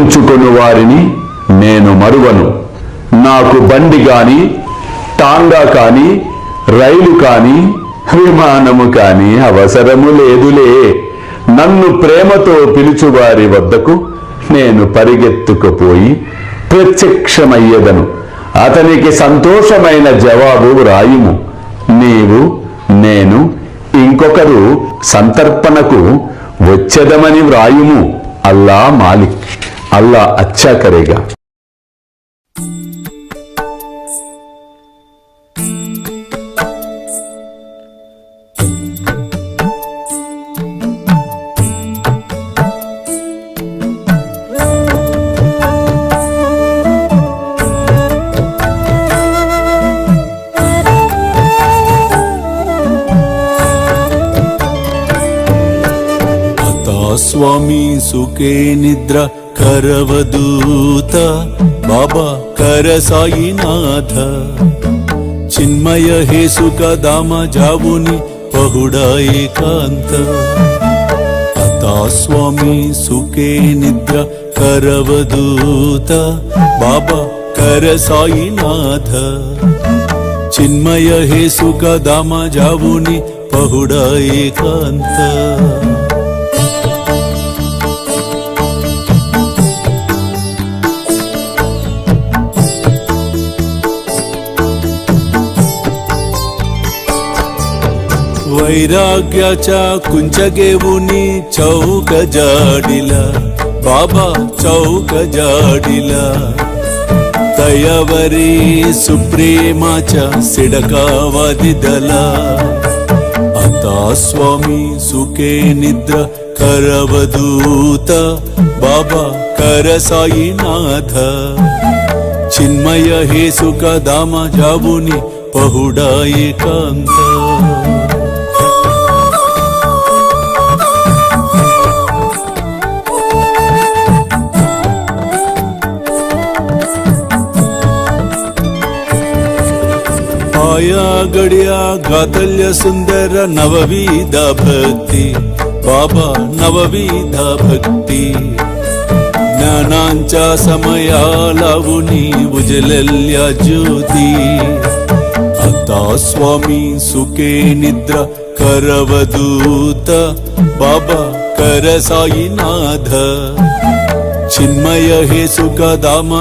ఉంచుకుని వారిని నేను మరువను. నాకు బండి కాని, టాంగా కాని, రైలు కాని, విమానము కాని అవసరము లేదులే. నన్ను ప్రేమతో పిలుచువారి వద్దకు నేను పరిగెత్తుకుపోయి ప్రత్యక్షమయ్యదను. అతనికి సంతోషమైన జవాబు వ్రాయుము. నీవు, నేను, ఇంకొకరు సంతర్పణకు వచ్చేదమని వ్రాయుము. అల్లా మాలిక్, అల్లా అచ్చా కరేగా. ಸ್ವಾಮಿ ಸುಖೇ ನಿದ್ರ ಕರವದೂತ ಬಾಬಾ ಕರ ಸಾಯಿನಾಥ ಚಿನ್ಮಯ ಹೇ ಸುಖ ಧಾಮ ಜಾವುನಿ ಪಹುಡಾ ಏಕಾಂತ ಅತಾ ಸ್ವಾಮಿ ಸುಖೇ ನಿದ್ರ ಕರವದೂತ ಬಾಬಾ ಕರ ಸಾಯಿನಾಥ ಚಿನ್ಮಯ ಹೇ ಸುಖ ಧಾಮ ಜಾವುನಿ ಪಹುಡಾ ಏಕಾಂತ वैराग्याच्या कुंचगेवुनी चौक जाडिला बाबा चौक जाडिला तयावरी सुप्रेमाच्या सिडकावादिदला आता स्वामी सुखे निद्र करवदूत बाबा कर साईनाथ चिन्मय हे सुख धाम जावुनी पहुडा एकांत आया गड्या गातल्य सुंदर नवविध भक्ती बाबा नवविध भक्ती ज्ञानांच्या समयाला उनी उजलल्या ज्योती आता स्वामी सुखे निद्रा करवदूत बाबा कर साईनाथ चिन्मय हे सुख धाम